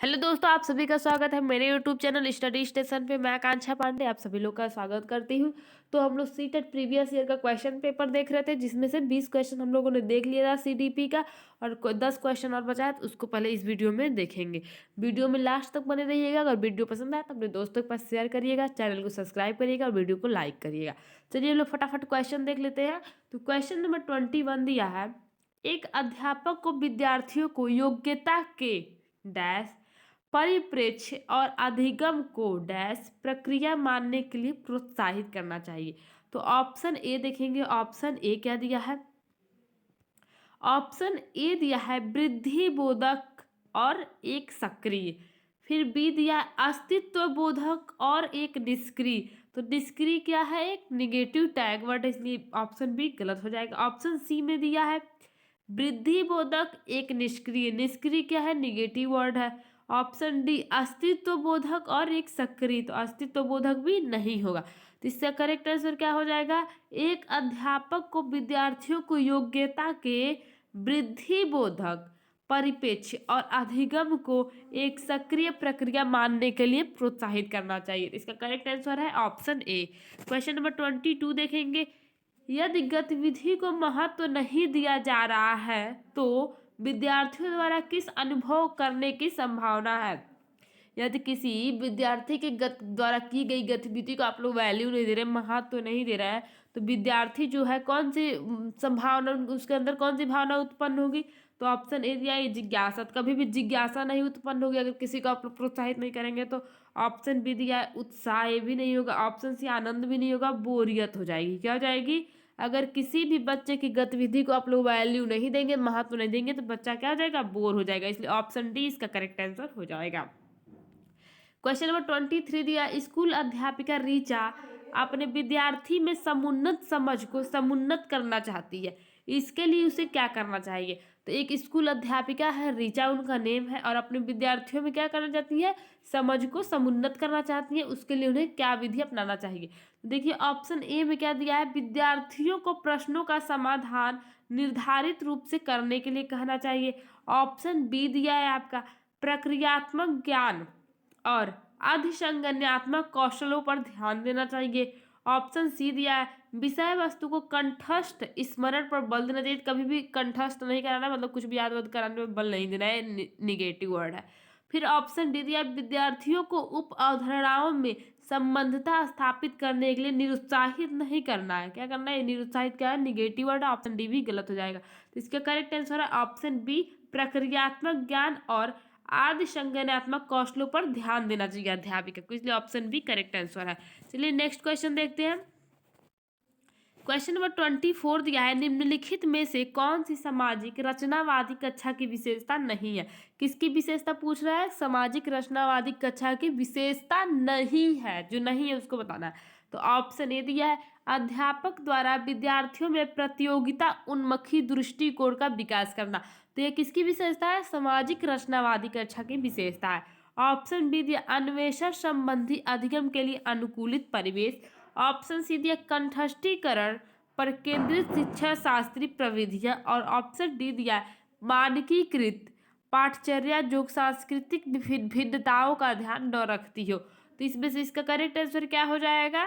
Hello दोस्तों, आप सभी का स्वागत है मेरे यूट्यूब चैनल स्टडी स्टेशन पे। मैं आकांक्षा पांडे आप सभी लोग का स्वागत करती हूँ। तो हम लोग सीटेट प्रीवियस ईयर का क्वेश्चन पेपर देख रहे थे, जिसमें से 20 क्वेश्चन हम लोगों ने देख लिया था सीडीपी का, और 10 क्वेश्चन और बचा है, तो उसको पहले इस वीडियो में देखेंगे। वीडियो में लास्ट तक बने रहिएगा। अगर वीडियो पसंद आए तो अपने दोस्तों के पास शेयर करिएगा, चैनल को सब्सक्राइब करिएगा और वीडियो को लाइक करिएगा। चलिए लोग फटाफट क्वेश्चन देख लेते हैं। तो क्वेश्चन नंबर 21 दिया है, एक अध्यापक को विद्यार्थियों को योग्यता के डैश परिप्रेक्ष्य और अधिगम को डैश प्रक्रिया मानने के लिए प्रोत्साहित करना चाहिए। तो ऑप्शन ए देखेंगे। ऑप्शन ए क्या दिया है? ऑप्शन ए दिया है वृद्धि बोधक और एक सक्रिय। फिर बी दिया अस्तित्व बोधक और एक निष्क्रिय। तो निष्क्रिय क्या है? एक निगेटिव टैग वर्ड, इसलिए ऑप्शन बी गलत हो जाएगा। ऑप्शन सी में दिया है वृद्धि बोधक एक निष्क्रिय। निष्क्रिय क्या है? निगेटिव वर्ड है। ऑप्शन डी अस्तित्व बोधक और एक सक्रिय। तो अस्तित्व बोधक भी नहीं होगा। तो इसका करेक्ट आंसर क्या हो जाएगा? एक अध्यापक को विद्यार्थियों को योग्यता के वृद्धि बोधक परिप्रेक्ष्य और अधिगम को एक सक्रिय प्रक्रिया मानने के लिए प्रोत्साहित करना चाहिए। इसका करेक्ट आंसर है ऑप्शन ए। क्वेश्चन नंबर 22 देखेंगे। यदि गतिविधि को महत्व नहीं दिया जा रहा है तो विद्यार्थियों द्वारा किस अनुभव करने की संभावना है? यदि किसी विद्यार्थी के द्वारा की गई गतिविधि को आप लोग वैल्यू नहीं दे रहे, महत्व तो नहीं दे रहा है, तो विद्यार्थी जो है कौन सी संभावना, उसके अंदर कौन सी भावना उत्पन्न होगी? तो ऑप्शन ए दिया है जिज्ञासा। तो कभी भी जिज्ञासा नहीं उत्पन्न होगी अगर किसी को आप लोग प्रोत्साहित नहीं करेंगे। तो ऑप्शन बी दिया है उत्साह, ये भी नहीं होगा। ऑप्शन सी आनंद भी नहीं होगा, बोरियत हो जाएगी। क्या हो जाएगी? अगर किसी भी बच्चे की गतिविधि को आप लोग वैल्यू नहीं देंगे, महत्व नहीं देंगे, तो बच्चा क्या हो जाएगा? बोर हो जाएगा। इसलिए ऑप्शन डी इसका करेक्ट आंसर हो जाएगा। क्वेश्चन नंबर 23 दिया, स्कूल अध्यापिका रीचा अपने विद्यार्थी में समुन्नत समझ को समुन्नत करना चाहती है। इसके लिए उसे क्या करना चाहिए? तो एक स्कूल अध्यापिका है रीचा, उनका नेम है, और अपने विद्यार्थियों में क्या करना चाहती है? समझ को समुन्नत करना चाहती है। उसके लिए उन्हें क्या विधि अपनाना चाहिए? देखिए ऑप्शन ए में क्या दिया है? विद्यार्थियों को प्रश्नों का समाधान निर्धारित रूप से करने के लिए कहना चाहिए। ऑप्शन बी दिया है आपका प्रक्रियात्मक ज्ञान और अधिसंज्ञानात्मक कौशलों पर ध्यान देना चाहिए। ऑप्शन सी दिया है विषय वस्तु को कंठस्थ स्मरण पर बल देना चाहिए। कभी भी कंठस्थ नहीं कराना, मतलब कुछ भी याद वाद कराने में बल नहीं देना है, निगेटिव वर्ड है। फिर ऑप्शन डी दिया विद्यार्थियों को उप अवधारणाओं में संबंधता स्थापित करने के लिए निरुत्साहित नहीं करना है। क्या करना है? निरुत्साहित क्या है? Negative word. ऑप्शन डी भी गलत हो जाएगा। तो इसका करेक्ट आंसर है ऑप्शन बी प्रक्रियात्मक ज्ञान और आदि संज्ञानात्मक कौशलों पर ध्यान देना चाहिए अध्यापिका को। इसलिए ऑप्शन बी करेक्ट आंसर है। चलिए नेक्स्ट क्वेश्चन देखते हैं। क्वेश्चन नंबर 24 दिया है, निम्नलिखित में से कौन सी सामाजिक रचनावादी कक्षा की विशेषता नहीं है? किसकी विशेषता पूछ रहा है? सामाजिक रचनावादी कक्षा की विशेषता नहीं है, जो नहीं है उसको बताना है। तो ऑप्शन ए दिया है अध्यापक द्वारा विद्यार्थियों में प्रतियोगिता उन्मुखी दृष्टिकोण का विकास करना। तो ये किसकी विशेषता है? सामाजिक रचनावादी कक्षा की विशेषता है। ऑप्शन बी दिया अन्वेषण संबंधी अधिगम के लिए अनुकूलित परिवेश। ऑप्शन सी दिया कंठस्थीकरण पर केंद्रित शिक्षा शास्त्रीय प्रविधियां। और ऑप्शन डी दिया मानकीकृत पाठचर्या जो सांस्कृतिक भिन्नताओं का ध्यान न रखती हो। तो इसमें से इसका करेक्ट आंसर क्या हो जाएगा?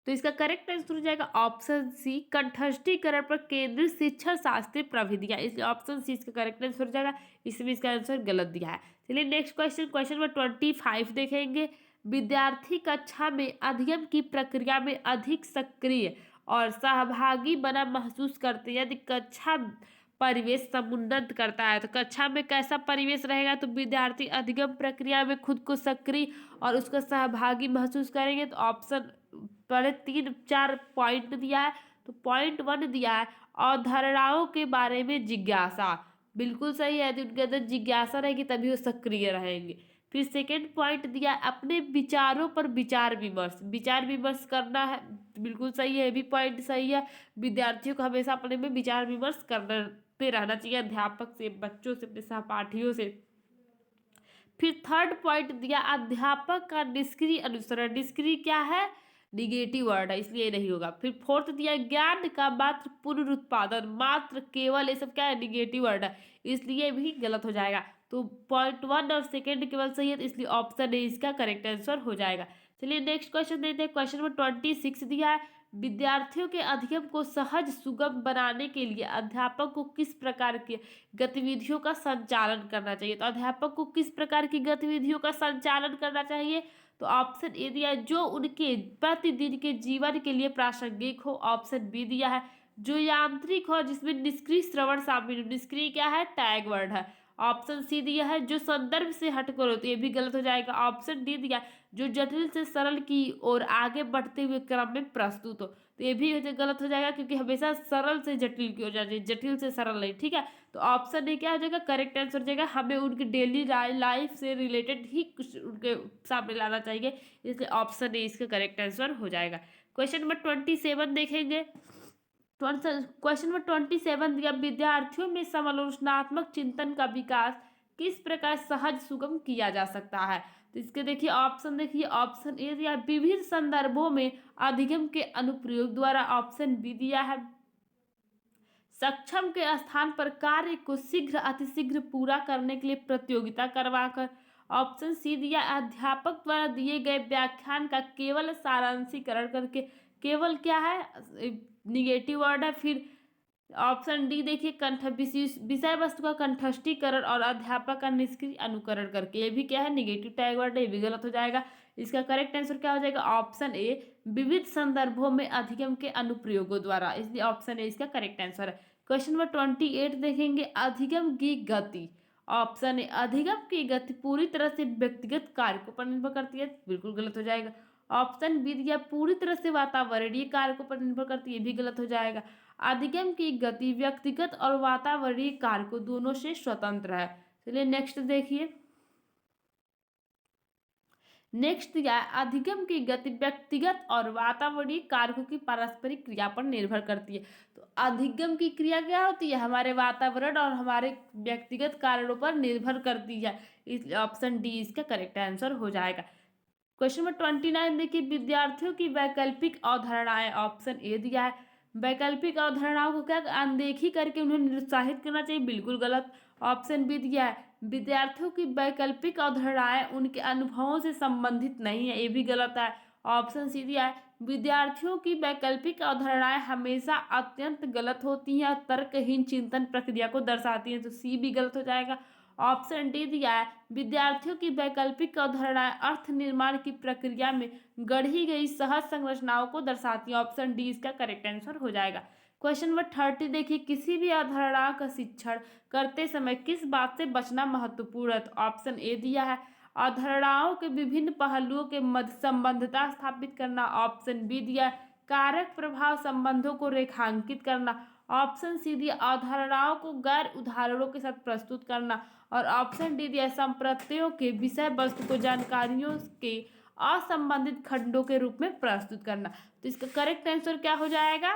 तो इसका करेक्ट आंसर हो जाएगा ऑप्शन सी कंठस्थीकरण पर केंद्रित शिक्षा शास्त्रीय प्रविधियां। इसलिए ऑप्शन सी इसका करेक्ट आंसर हो जाएगा। इसमें इसका आंसर गलत दिया है। चलिए नेक्स्ट क्वेश्चन, क्वेश्चन नंबर 25 देखेंगे। विद्यार्थी कक्षा में अधिगम की प्रक्रिया में अधिक सक्रिय और सहभागी बना महसूस करते हैं। यदि कक्षा परिवेश समुन्नत करता है तो कक्षा में कैसा परिवेश रहेगा? तो विद्यार्थी अधिगम प्रक्रिया में खुद को सक्रिय और उसका सहभागी महसूस करेंगे। तो ऑप्शन पहले 3-4 पॉइंट दिया है। तो पॉइंट 1 दिया है अवधारणाओं के बारे में जिज्ञासा। बिल्कुल सही है, यदि उनके अंदर जिज्ञासा रहेगी तभी वो सक्रिय रहेंगे। फिर सेकेंड पॉइंट दिया अपने विचारों पर विचार विमर्श, विचार विमर्श करना है। बिल्कुल सही है, ये भी पॉइंट सही है। विद्यार्थियों को हमेशा अपने में विचार विमर्श करते रहना चाहिए, अध्यापक से, बच्चों से, अपने सहपाठियों से। फिर थर्ड पॉइंट दिया अध्यापक का निष्क्रिय अनुसरण। निष्क्रिय क्या है? निगेटिव वर्ड है इसलिए नहीं होगा। फिर फोर्थ दिया ज्ञान का मात्र पुनरुत्पादन, मात्र केवल, ये सब क्या है, निगेटिव वर्ड है इसलिए भी गलत हो जाएगा। तो पॉइंट 1 और सेकंड केवल सही है, तो इसलिए ऑप्शन ए इसका करेक्ट आंसर हो जाएगा। चलिए नेक्स्ट क्वेश्चन देते हैं। क्वेश्चन नंबर 26 दिया है, विद्यार्थियों के अध्ययन को सहज सुगम बनाने के लिए अध्यापक को किस प्रकार की गतिविधियों का संचालन करना चाहिए। तो अध्यापक को किस प्रकार की गतिविधियों का संचालन करना चाहिए, तो ऑप्शन ए दिया है जो उनके प्रतिदिन के जीवन के लिए प्रासंगिक हो। ऑप्शन बी दिया है जो यांत्रिक हो, जिसमें निष्क्रिय श्रवण शामिल हो। निष्क्रिय क्या है, टैग वर्ड है। ऑप्शन सी दिया है जो संदर्भ से हटकर हो, तो ये भी गलत हो जाएगा। ऑप्शन डी दिया है जो जटिल से सरल की ओर आगे बढ़ते हुए क्रम में प्रस्तुत हो, तो ये भी गलत हो जाएगा क्योंकि हमेशा सरल से जटिल की ओर जाना चाहिए, जटिल से सरल नहीं, ठीक है। तो ऑप्शन डी क्या हो जाएगा, करेक्ट आंसर हो जाएगा। हमें उनकी डेली लाइफ से रिलेटेड ही कुछ उनके सामने लाना चाहिए, इसलिए ऑप्शन ए इसका करेक्ट आंसर हो जाएगा। क्वेश्चन नंबर 27 देखेंगे। क्वेश्चन नंबर 27 दिया, विद्यार्थियों में समालोचनात्मक चिंतन का विकास किस प्रकार सहज सुगम किया जा सकता है। तो इसके देखिए ऑप्शन, देखिए ऑप्शन ए दिया विभिन्न संदर्भों में अधिगम के अनुप्रयोग द्वारा। ऑप्शन बी दिया है सक्षम के स्थान पर कार्य को शीघ्र अतिशीघ्र पूरा करने के लिए प्रतियोगिता करवाकर। ऑप्शन सी दिया अध्यापक द्वारा दिए गए व्याख्यान का केवल सारांशीकरण करके। केवल क्या है, निगेटिव वर्ड है। फिर ऑप्शन डी देखिए विषय वस्तु का कंठस्थीकरण और अध्यापक का निष्क्रिय अनुकरण करके। ये भी क्या है, निगेटिव टैग वर्ड है, ये भी गलत हो जाएगा। इसका करेक्ट आंसर क्या हो जाएगा, ऑप्शन ए विविध संदर्भों में अधिगम के अनुप्रयोगों द्वारा, इसलिए ऑप्शन ए इसका करेक्ट आंसर है। क्वेश्चन नंबर 28 देखेंगे, अधिगम की गति। ऑप्शन ए अधिगम की गति पूरी तरह से व्यक्तिगत कारकों पर निर्भर करती है, बिल्कुल गलत हो जाएगा। ऑप्शन बी दिया पूरी तरह से वातावरणीय कारकों पर निर्भर करती है, ये भी गलत हो जाएगा। अधिगम की गति व्यक्तिगत और वातावरणीय कारकों दोनों से स्वतंत्र है। चलिए नेक्स्ट देखिए। नेक्स्ट दिया है अधिगम की गति व्यक्तिगत और वातावरणीय कारकों की पारस्परिक क्रिया पर निर्भर करती है। तो अधिगम की क्रिया क्या होती है, हमारे वातावरण और हमारे व्यक्तिगत कारणों पर निर्भर करती है, इसलिए ऑप्शन डी इसका करेक्ट आंसर हो जाएगा। क्वेश्चन नंबर 29 देखिए, विद्यार्थियों की वैकल्पिक अवधारणाएं। ऑप्शन ए दिया है वैकल्पिक अवधारणाओं को क्या अनदेखी करके उन्हें निरुत्साहित करना चाहिए, बिल्कुल गलत। ऑप्शन बी दिया है विद्यार्थियों की वैकल्पिक अवधारणाएं उनके अनुभवों से संबंधित नहीं है, ये भी गलत है। ऑप्शन सी दिया है विद्यार्थियों की वैकल्पिक अवधारणाएं हमेशा अत्यंत गलत होती हैं और तर्कहीन चिंतन प्रक्रिया को दर्शाती हैं, तो सी भी गलत हो जाएगा। ऑप्शन डी दिया है विद्यार्थियों की वैकल्पिक अवधारणाएं अर्थ निर्माण की प्रक्रिया में गढ़ी गई सहज संरचनाओं को दर्शाती है, ऑप्शन डी इसका करेक्ट आंसर हो जाएगा। क्वेश्चन नंबर 30 देखिए, किसी भी अवधारणा का शिक्षण करते समय किस बात से बचना महत्वपूर्ण है। तो ऑप्शन ए दिया है अवधारणाओं के विभिन्न पहलुओं के मध्य संबंधता स्थापित करना। ऑप्शन बी दिया है कारक प्रभाव संबंधों को रेखांकित करना। ऑप्शन सी दिया अवधारणाओं को गैर उदाहरणों के साथ प्रस्तुत करना। और ऑप्शन डी दिया संप्रत्ययों के विषय वस्तु को जानकारियों के असंबंधित खंडों के रूप में प्रस्तुत करना। तो इसका करेक्ट आंसर क्या हो जाएगा,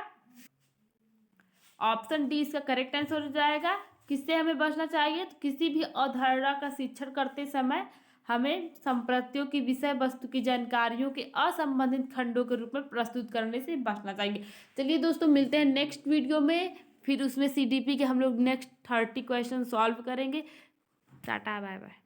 ऑप्शन डी इसका करेक्ट आंसर हो जाएगा। किससे हमें बचना चाहिए, तो किसी भी अवधारणा का शिक्षण करते समय हमें संप्रत्ययों की विषय वस्तु की जानकारियों के असंबंधित खंडों के रूप में प्रस्तुत करने से बचना चाहिए। चलिए दोस्तों मिलते हैं नेक्स्ट वीडियो में, फिर उसमें CDP के हम लोग नेक्स्ट 30 क्वेश्चन सॉल्व करेंगे। Tata bye bye.